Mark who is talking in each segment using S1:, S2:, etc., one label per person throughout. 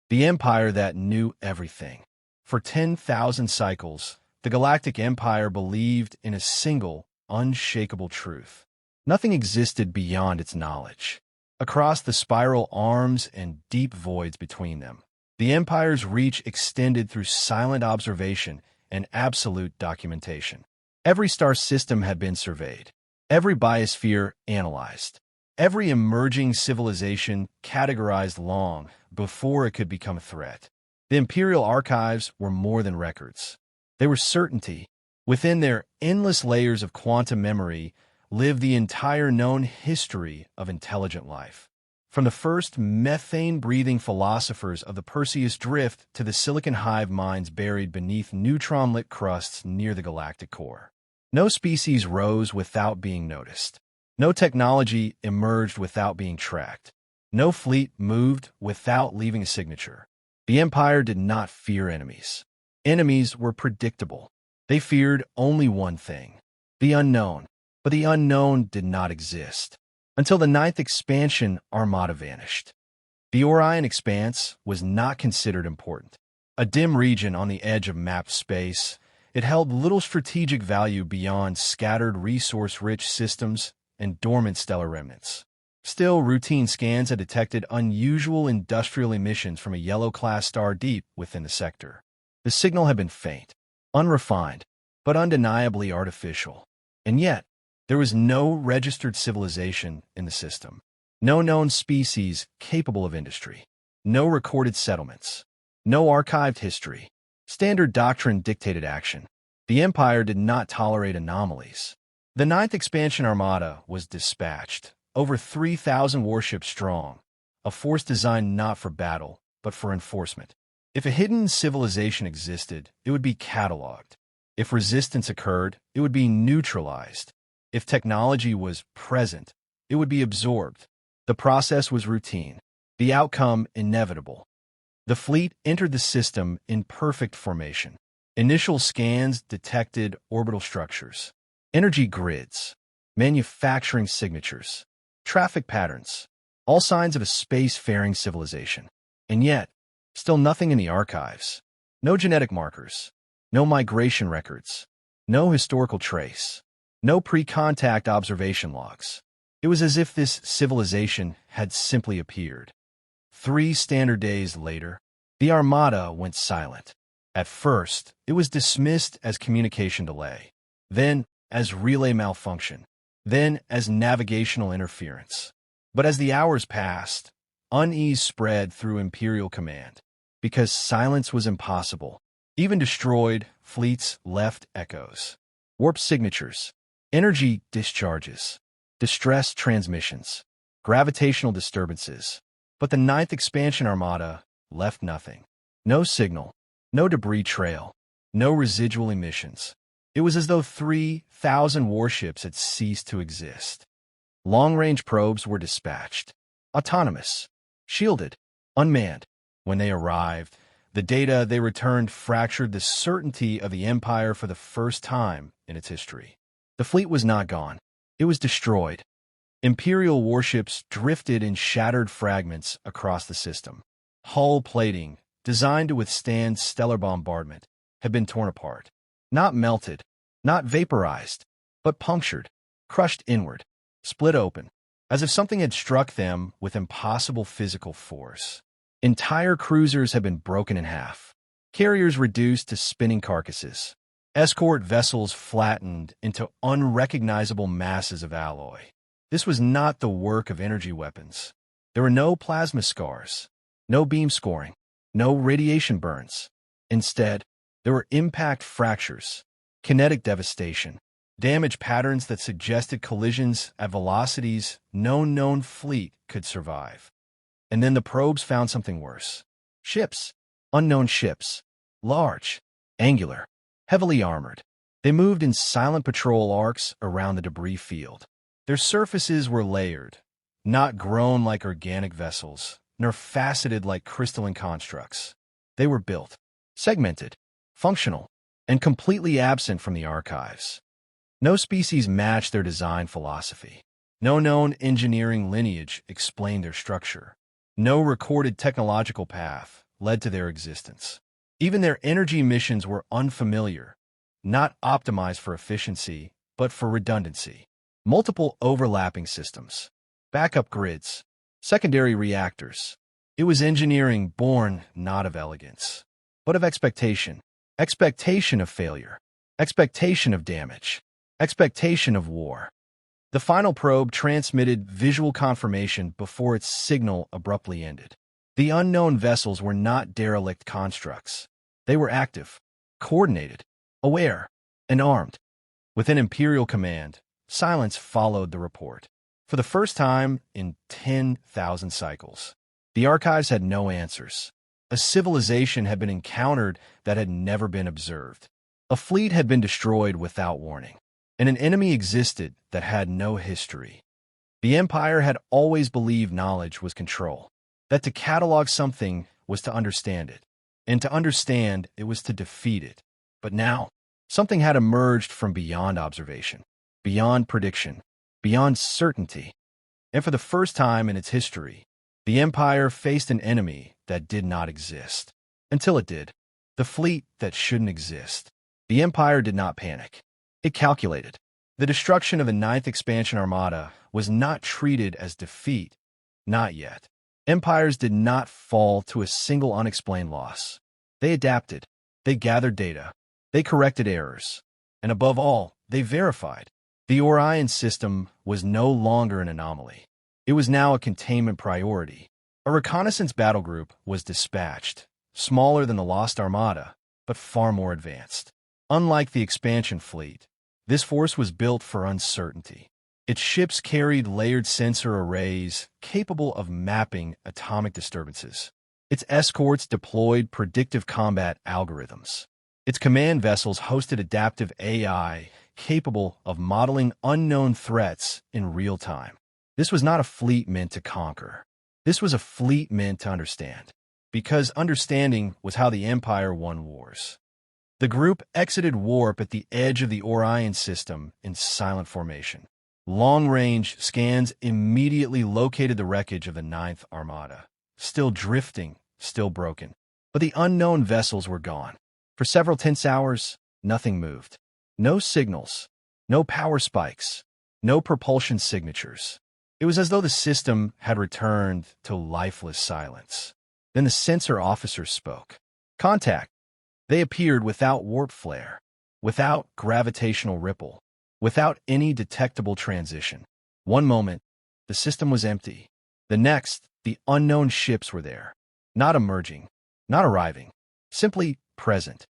S1: The empire that knew everything. For 10,000 cycles, the Galactic Empire believed in a single, unshakable truth. Nothing existed beyond its knowledge. Across the spiral arms and deep voids between them, the Empire's reach extended through silent observation and absolute documentation. Every star system had been surveyed, every biosphere analyzed, every emerging civilization categorized long before it could become a threat. The Imperial archives were more than records. They were certainty. Within their endless layers of quantum memory lived the entire known history of intelligent life. From the first methane-breathing philosophers of the Perseus Drift to the silicon hive minds buried beneath neutron-lit crusts near the galactic core. No species rose without being noticed. No technology emerged without being tracked. No fleet moved without leaving a signature. The Empire did not fear enemies. Enemies were predictable. They feared only one thing: the unknown. But the unknown did not exist until the ninth expansion armada vanished. The Orion Expanse was not considered important. A dim region on the edge of mapped space, it held little strategic value beyond scattered resource-rich systems and dormant stellar remnants. Still, routine scans had detected unusual industrial emissions from a yellow-class star deep within the sector. The signal had been faint, unrefined, but undeniably artificial. And yet, there was no registered civilization in the system, no known species capable of industry, no recorded settlements, no archived history. Standard doctrine dictated action. The Empire did not tolerate anomalies. The Ninth Expansion Armada was dispatched, over 3,000 warships strong, a force designed not for battle, but for enforcement. If a hidden civilization existed, it would be cataloged. If resistance occurred, it would be neutralized. If technology was present, it would be absorbed. The process was routine, the outcome inevitable. The fleet entered the system in perfect formation. Initial scans detected orbital structures, energy grids, manufacturing signatures, traffic patterns, all signs of a space-faring civilization. And yet, still nothing in the archives. No genetic markers, no migration records, no historical trace. No pre-contact observation logs. It was as if this civilization had simply appeared. 3 standard days later, the Armada went silent. At first, it was dismissed as communication delay, then as relay malfunction, then as navigational interference. But as the hours passed, unease spread through Imperial command. Because silence was impossible, even destroyed fleets left echoes. Warp signatures, energy discharges, distress transmissions, gravitational disturbances. But the Ninth Expansion Armada left nothing. No signal, no debris trail, no residual emissions. It was as though 3,000 warships had ceased to exist. Long-range probes were dispatched, autonomous, shielded, unmanned. When they arrived, the data they returned fractured the certainty of the Empire for the first time in its history. The fleet was not gone. It was destroyed. Imperial warships drifted in shattered fragments across the system. Hull plating, designed to withstand stellar bombardment, had been torn apart. Not melted, not vaporized, but punctured, crushed inward, split open, as if something had struck them with impossible physical force. Entire cruisers had been broken in half. Carriers reduced to spinning carcasses. Escort vessels flattened into unrecognizable masses of alloy. This was not the work of energy weapons. There were no plasma scars, no beam scoring, no radiation burns. Instead, there were impact fractures, kinetic devastation, damage patterns that suggested collisions at velocities no known fleet could survive. And then the probes found something worse. Ships, unknown ships, large, angular, heavily armored. They moved in silent patrol arcs around the debris field. Their surfaces were layered, not grown like organic vessels, nor faceted like crystalline constructs. They were built, segmented, functional, and completely absent from the archives. No species matched their design philosophy. No known engineering lineage explained their structure. No recorded technological path led to their existence. Even their energy missions were unfamiliar, not optimized for efficiency, but for redundancy. Multiple overlapping systems, backup grids, secondary reactors. It was engineering born not of elegance, but of expectation. Expectation of failure, expectation of damage, expectation of war. The final probe transmitted visual confirmation before its signal abruptly ended. The unknown vessels were not derelict constructs. They were active, coordinated, aware, and armed. Within Imperial command, silence followed the report. For the first time in 10,000 cycles, the archives had no answers. A civilization had been encountered that had never been observed. A fleet had been destroyed without warning, and an enemy existed that had no history. The Empire had always believed knowledge was control, that to catalog something was to understand it, and to understand it was to defeat it. But now, something had emerged from beyond observation, beyond prediction, beyond certainty. And for the first time in its history, the Empire faced an enemy that did not exist. Until it did. The fleet that shouldn't exist. The Empire did not panic. It calculated. The destruction of the Ninth Expansion Armada was not treated as defeat. Not yet. Empires did not fall to a single unexplained loss. They adapted. They gathered data. They corrected errors. And above all, they verified. The Orion system was no longer an anomaly. It was now a containment priority. A reconnaissance battle group was dispatched, smaller than the Lost Armada, but far more advanced. Unlike the expansion fleet, this force was built for uncertainty. Its ships carried layered sensor arrays capable of mapping atomic disturbances. Its escorts deployed predictive combat algorithms. Its command vessels hosted adaptive AI capable of modeling unknown threats in real time. This was not a fleet meant to conquer. This was a fleet meant to understand, because understanding was how the Empire won wars. The group exited warp at the edge of the Orion system in silent formation. Long-range scans immediately located the wreckage of the Ninth Armada, still drifting, still broken. But the unknown vessels were gone. For several tense hours, nothing moved. No signals, no power spikes, no propulsion signatures. It was as though the system had returned to lifeless silence. Then the sensor officers spoke. Contact. They appeared without warp flare, without gravitational ripple, without any detectable transition. One moment, the system was empty. The next, the unknown ships were there. Not emerging, not arriving, simply present.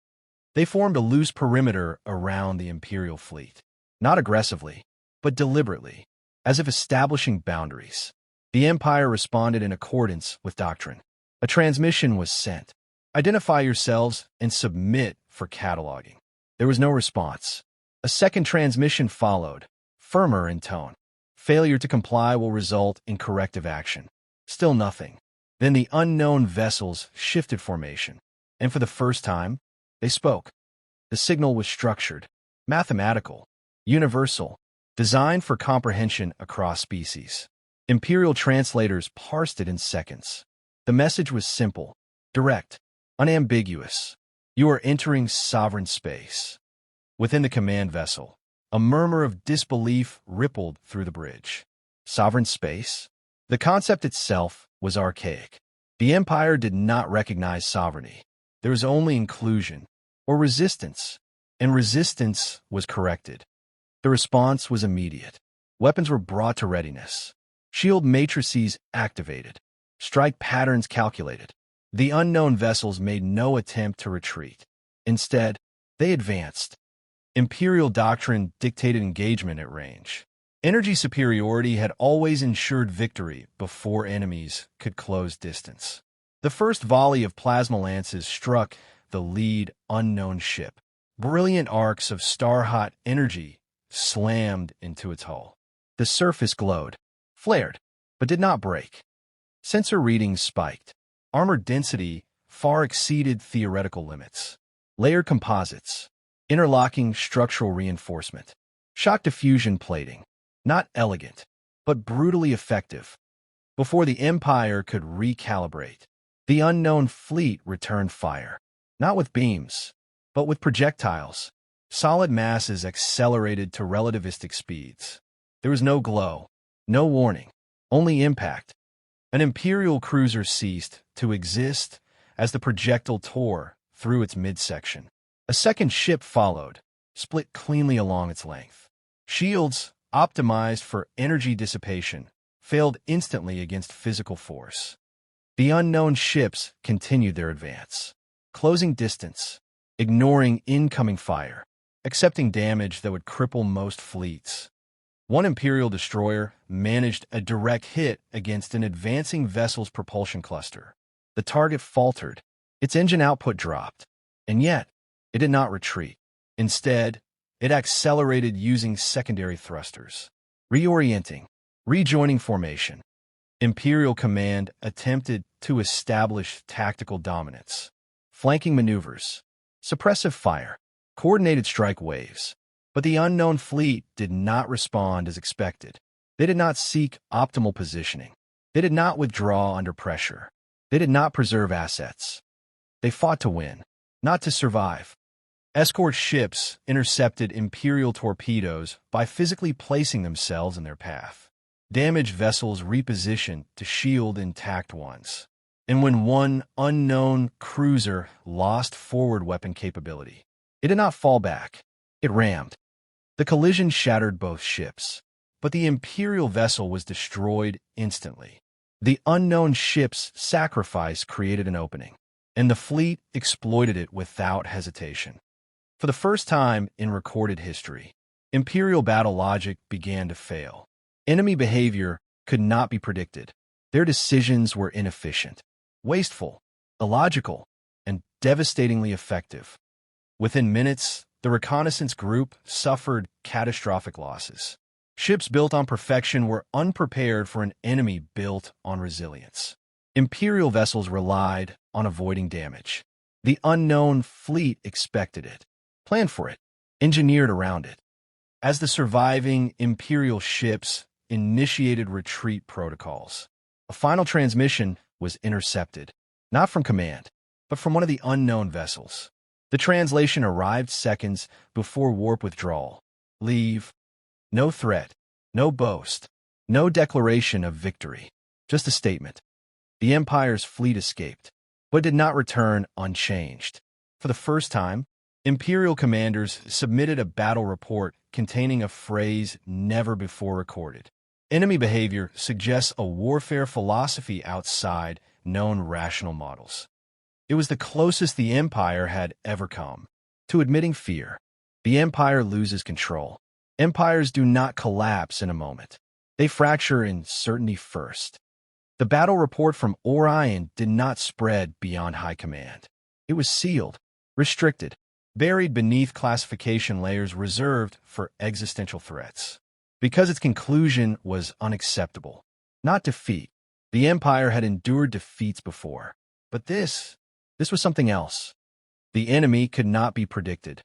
S1: They formed a loose perimeter around the Imperial fleet. Not aggressively, but deliberately, as if establishing boundaries. The Empire responded in accordance with doctrine. A transmission was sent. Identify yourselves and submit for cataloging. There was no response. A second transmission followed, firmer in tone. Failure to comply will result in corrective action. Still nothing. Then the unknown vessels shifted formation, and for the first time, they spoke. The signal was structured, mathematical, universal, designed for comprehension across species. Imperial translators parsed it in seconds. The message was simple, direct, unambiguous. You are entering sovereign space. Within the command vessel, a murmur of disbelief rippled through the bridge. Sovereign space? The concept itself was archaic. The Empire did not recognize sovereignty. There was only inclusion, or resistance, and resistance was corrected. The response was immediate. Weapons were brought to readiness. Shield matrices activated. Strike patterns calculated. The unknown vessels made no attempt to retreat. Instead, they advanced. Imperial doctrine dictated engagement at range. Energy superiority had always ensured victory before enemies could close distance. The first volley of plasma lances struck the lead unknown ship. Brilliant arcs of star-hot energy slammed into its hull. The surface glowed, flared, but did not break. Sensor readings spiked. Armor density far exceeded theoretical limits. Layered composites, interlocking structural reinforcement, shock diffusion plating, not elegant, but brutally effective. Before the Empire could recalibrate, The unknown fleet returned fire, not with beams, but with projectiles. Solid masses accelerated to relativistic speeds. There was no glow, no warning, only impact. An Imperial cruiser ceased to exist as the projectile tore through its midsection. A second ship followed, split cleanly along its length. Shields, optimized for energy dissipation, failed instantly against physical force. The unknown ships continued their advance, closing distance, ignoring incoming fire, accepting damage that would cripple most fleets. One Imperial destroyer managed a direct hit against an advancing vessel's propulsion cluster. The target faltered, its engine output dropped, and yet it did not retreat. Instead, it accelerated using secondary thrusters, reorienting, rejoining formation. Imperial command attempted to establish tactical dominance, flanking maneuvers, suppressive fire, coordinated strike waves. But the unknown fleet did not respond as expected. They did not seek optimal positioning. They did not withdraw under pressure. They did not preserve assets. They fought to win, not to survive. Escort ships intercepted Imperial torpedoes by physically placing themselves in their path. Damaged vessels repositioned to shield intact ones. And when one unknown cruiser lost forward weapon capability, it did not fall back. It rammed. The collision shattered both ships, but the Imperial vessel was destroyed instantly. The unknown ship's sacrifice created an opening, and the fleet exploited it without hesitation. For the first time in recorded history, Imperial battle logic began to fail. Enemy behavior could not be predicted. Their decisions were inefficient, wasteful, illogical, and devastatingly effective. Within minutes, the reconnaissance group suffered catastrophic losses. Ships built on perfection were unprepared for an enemy built on resilience. Imperial vessels relied on avoiding damage. The unknown fleet expected it, planned for it, engineered around it. As the surviving Imperial ships initiated retreat protocols, a final transmission was intercepted, not from command, but from one of the unknown vessels. The translation arrived seconds before warp withdrawal. Leave. No threat. No boast. No declaration of victory. Just a statement. The Empire's fleet escaped, but did not return unchanged. For the first time, Imperial commanders submitted a battle report containing a phrase never before recorded. Enemy behavior suggests a warfare philosophy outside known rational models. It was the closest the Empire had ever come to admitting fear. The Empire loses control. Empires do not collapse in a moment. They fracture in certainty first. The battle report from Orion did not spread beyond high command. It was sealed, restricted, buried beneath classification layers reserved for existential threats. Because its conclusion was unacceptable, not defeat. The Empire had endured defeats before, but this was something else. The enemy could not be predicted.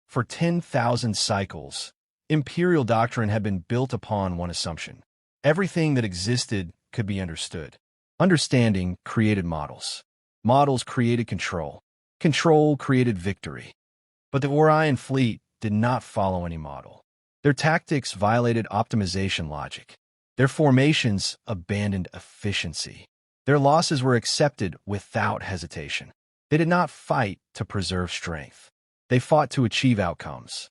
S1: For 10,000 cycles, Imperial doctrine had been built upon one assumption. Everything that existed could be understood. Understanding created models. Models created control. Control created victory. But the Orion fleet did not follow any model. Their tactics violated optimization logic. Their formations abandoned efficiency. Their losses were accepted without hesitation. They did not fight to preserve strength. They fought to achieve outcomes.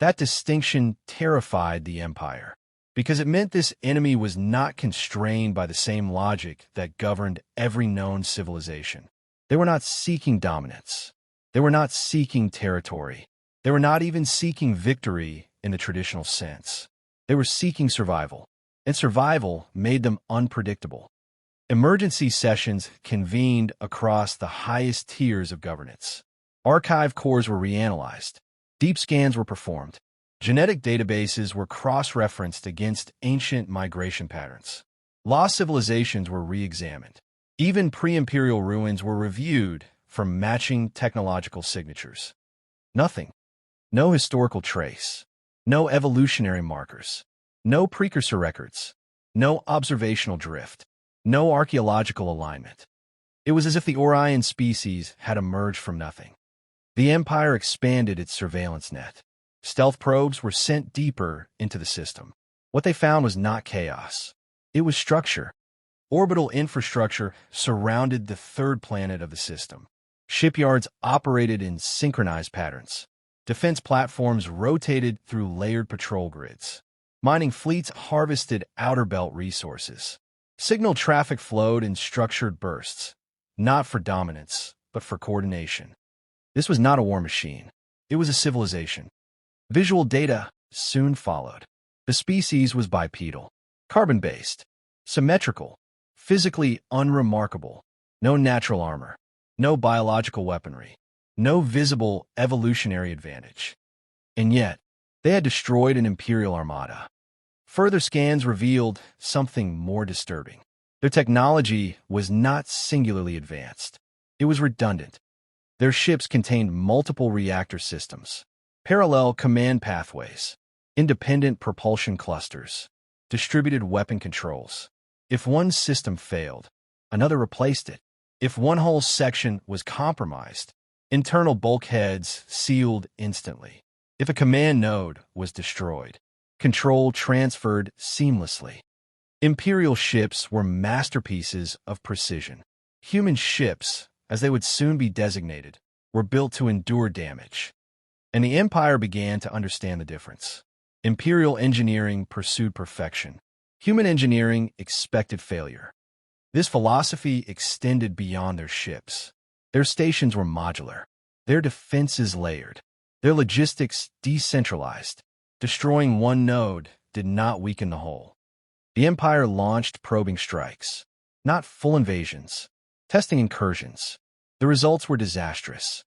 S1: That distinction terrified the Empire, because it meant this enemy was not constrained by the same logic that governed every known civilization. They were not seeking dominance. They were not seeking territory. They were not even seeking victory in the traditional sense. They were seeking survival, and survival made them unpredictable. Emergency sessions convened across the highest tiers of governance. Archive cores were reanalyzed. Deep scans were performed. Genetic databases were cross-referenced against ancient migration patterns. Lost civilizations were re-examined. Even pre-imperial ruins were reviewed for matching technological signatures. Nothing. No historical trace. No evolutionary markers. No precursor records. No observational drift. No archaeological alignment. It was as if the Orion species had emerged from nothing. The Empire expanded its surveillance net. Stealth probes were sent deeper into the system. What they found was not chaos. It was structure. Orbital infrastructure surrounded the third planet of the system. Shipyards operated in synchronized patterns. Defense platforms rotated through layered patrol grids. Mining fleets harvested outer belt resources. Signal traffic flowed in structured bursts, not for dominance, but for coordination. This was not a war machine. It was a civilization. Visual data soon followed. The species was bipedal, carbon-based, symmetrical, physically unremarkable. No natural armor, no biological weaponry, no visible evolutionary advantage. And yet, they had destroyed an Imperial armada. Further scans revealed something more disturbing. Their technology was not singularly advanced. It was redundant. Their ships contained multiple reactor systems, parallel command pathways, independent propulsion clusters, distributed weapon controls. If one system failed, another replaced it. If one whole section was compromised, internal bulkheads sealed instantly. If a command node was destroyed, control transferred seamlessly. Imperial ships were masterpieces of precision. Human ships, as they would soon be designated, were built to endure damage. And the Empire began to understand the difference. Imperial engineering pursued perfection. Human engineering expected failure. This philosophy extended beyond their ships. Their stations were modular, their defenses layered, their logistics decentralized. Destroying one node did not weaken the whole. The Empire launched probing strikes, not full invasions, testing incursions. The results were disastrous.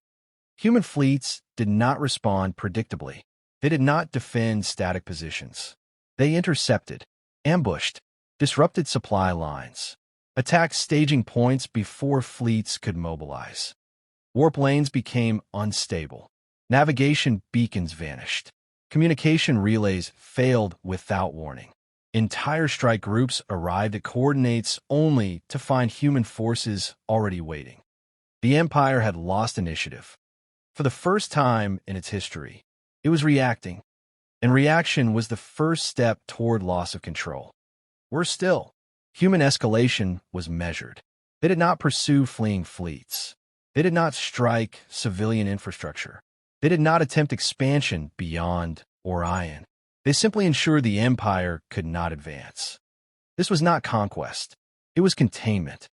S1: Human fleets did not respond predictably. They did not defend static positions. They intercepted, ambushed, disrupted supply lines, attacked staging points before fleets could mobilize. Warp lanes became unstable. Navigation beacons vanished. Communication relays failed without warning. Entire strike groups arrived at coordinates only to find human forces already waiting. The Empire had lost initiative. For the first time in its history, it was reacting, and reaction was the first step toward loss of control. Worse still, human escalation was measured. They did not pursue fleeing fleets. They did not strike civilian infrastructure. They did not attempt expansion beyond Orion. They simply ensured the Empire could not advance. This was not conquest. It was containment.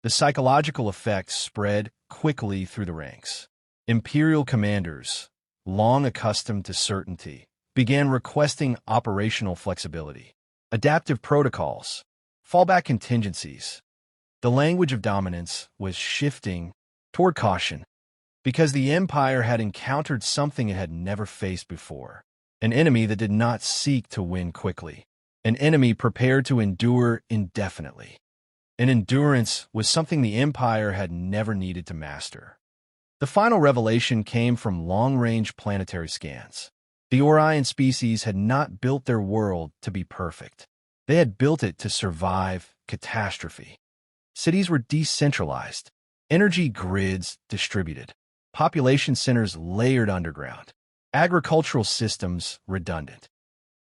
S1: The psychological effect spread quickly through the ranks. Imperial commanders, long accustomed to certainty, began requesting operational flexibility, adaptive protocols, fallback contingencies. The language of dominance was shifting toward caution because the Empire had encountered something it had never faced before. An enemy that did not seek to win quickly. An enemy prepared to endure indefinitely. And endurance was something the Empire had never needed to master. The final revelation came from long-range planetary scans. The Orion species had not built their world to be perfect. They had built it to survive catastrophe. Cities were decentralized, energy grids distributed, population centers layered underground, agricultural systems redundant.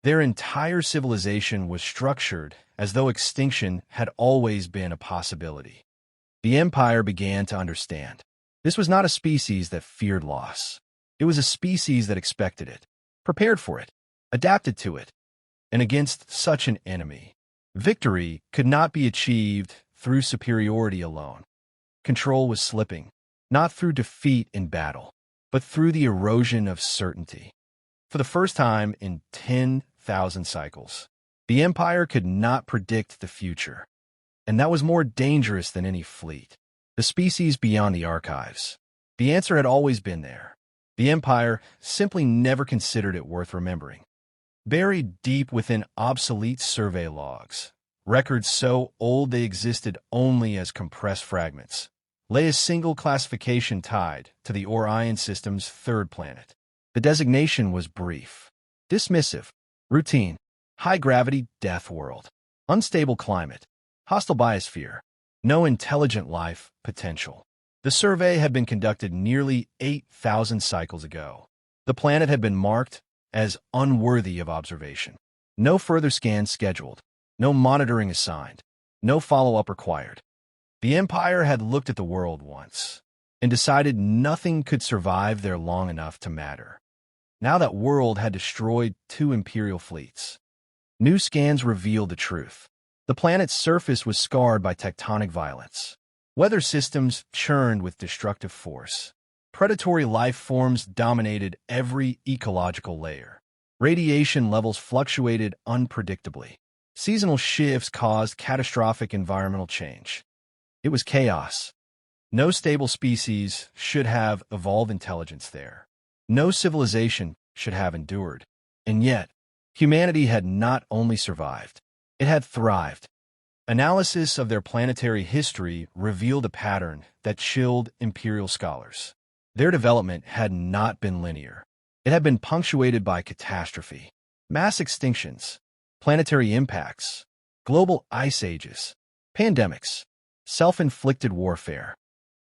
S1: Their entire civilization was structured as though extinction had always been a possibility. The Empire began to understand. This was not a species that feared loss. It was a species that expected it, prepared for it, adapted to it. And against such an enemy, victory could not be achieved through superiority alone. Control was slipping, not through defeat in battle, but through the erosion of certainty. For the first time in 10,000 cycles, the Empire could not predict the future. And that was more dangerous than any fleet. The species beyond the archives. The answer had always been there. The Empire simply never considered it worth remembering. Buried deep within obsolete survey logs, records so old they existed only as compressed fragments, lay a single classification tied to the Orion system's third planet. The designation was brief, dismissive, routine, high-gravity deathworld, unstable climate, hostile biosphere, no intelligent life potential. The survey had been conducted nearly 8,000 cycles ago. The planet had been marked as unworthy of observation. No further scans scheduled, no monitoring assigned, no follow-up required. The Empire had looked at the world once and decided nothing could survive there long enough to matter. Now that world had destroyed 2 Imperial fleets. New scans revealed the truth. The planet's surface was scarred by tectonic violence. Weather systems churned with destructive force. Predatory life forms dominated every ecological layer. Radiation levels fluctuated unpredictably. Seasonal shifts caused catastrophic environmental change. It was chaos. No stable species should have evolved intelligence there. No civilization should have endured. And yet, humanity had not only survived, it had thrived. Analysis of their planetary history revealed a pattern that chilled Imperial scholars. Their development had not been linear. It had been punctuated by catastrophe, mass extinctions, planetary impacts, global ice ages, pandemics, self-inflicted warfare.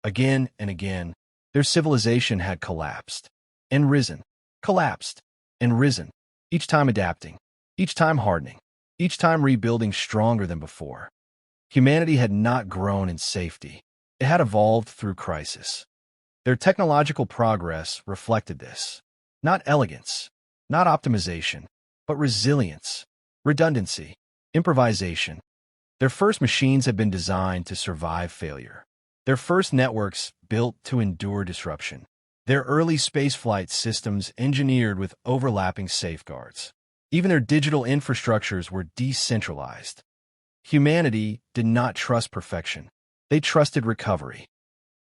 S1: Again and again, their civilization had collapsed and risen, collapsed and risen, each time adapting, each time hardening, each time rebuilding stronger than before. Humanity had not grown in safety. It had evolved through crisis. Their technological progress reflected this. Not elegance, not optimization, but resilience, redundancy, improvisation. Their first machines had been designed to survive failure. Their first networks built to endure disruption. Their early spaceflight systems engineered with overlapping safeguards. Even their digital infrastructures were decentralized. Humanity did not trust perfection. They trusted recovery.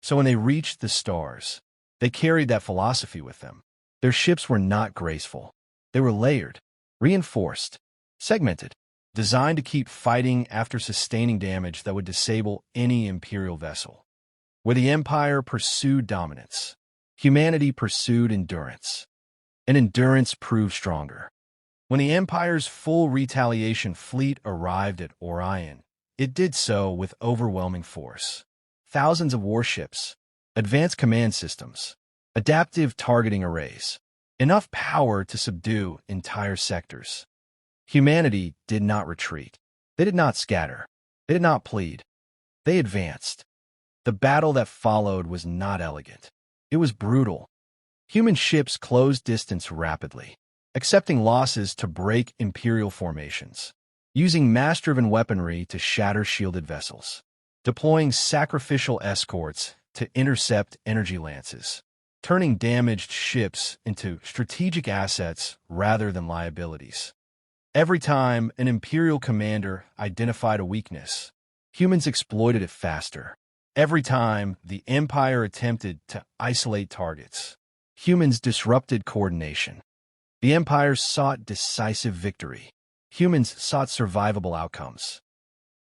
S1: So when they reached the stars, they carried that philosophy with them. Their ships were not graceful. They were layered, reinforced, segmented, designed to keep fighting after sustaining damage that would disable any Imperial vessel. Where the Empire pursued dominance, humanity pursued endurance. And endurance proved stronger. When the Empire's full retaliation fleet arrived at Orion, it did so with overwhelming force. Thousands of warships, advanced command systems, adaptive targeting arrays, enough power to subdue entire sectors. Humanity did not retreat. They did not scatter. They did not plead. They advanced. The battle that followed was not elegant. It was brutal. Human ships closed distance rapidly, accepting losses to break Imperial formations, using mass-driven weaponry to shatter shielded vessels, deploying sacrificial escorts to intercept energy lances, turning damaged ships into strategic assets rather than liabilities. Every time an Imperial commander identified a weakness, humans exploited it faster. Every time the Empire attempted to isolate targets, humans disrupted coordination. The Empire sought decisive victory. Humans sought survivable outcomes.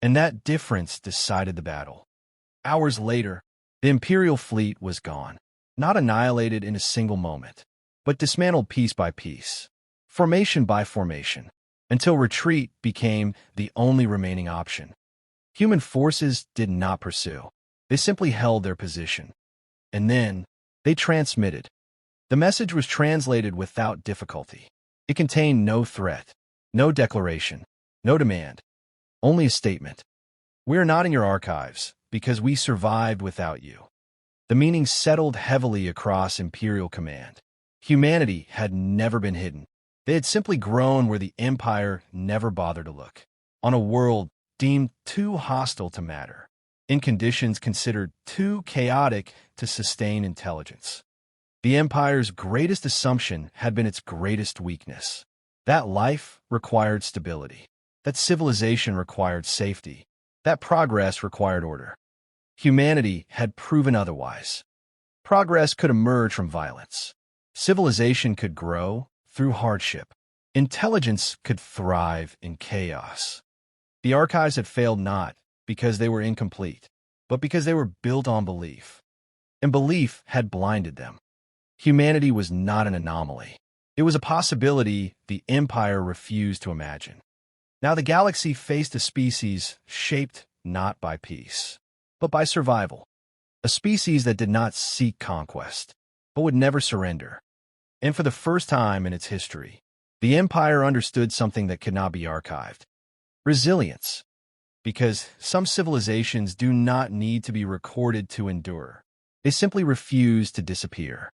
S1: And that difference decided the battle. Hours later, the Imperial fleet was gone, not annihilated in a single moment, but dismantled piece by piece, formation by formation, until retreat became the only remaining option. Human forces did not pursue. They simply held their position. And then, they transmitted. The message was translated without difficulty. It contained no threat, no declaration, no demand, only a statement. We are not in your archives because we survived without you. The meaning settled heavily across Imperial command. Humanity had never been hidden. They had simply grown where the Empire never bothered to look, on a world deemed too hostile to matter, in conditions considered too chaotic to sustain intelligence. The Empire's greatest assumption had been its greatest weakness. That life required stability. That civilization required safety. That progress required order. Humanity had proven otherwise. Progress could emerge from violence. Civilization could grow through hardship. Intelligence could thrive in chaos. The archives had failed not because they were incomplete, but because they were built on belief. And belief had blinded them. Humanity was not an anomaly. It was a possibility the Empire refused to imagine. Now the galaxy faced a species shaped not by peace, but by survival. A species that did not seek conquest, but would never surrender. And for the first time in its history, the Empire understood something that could not be archived. Resilience. Because some civilizations do not need to be recorded to endure. They simply refuse to disappear.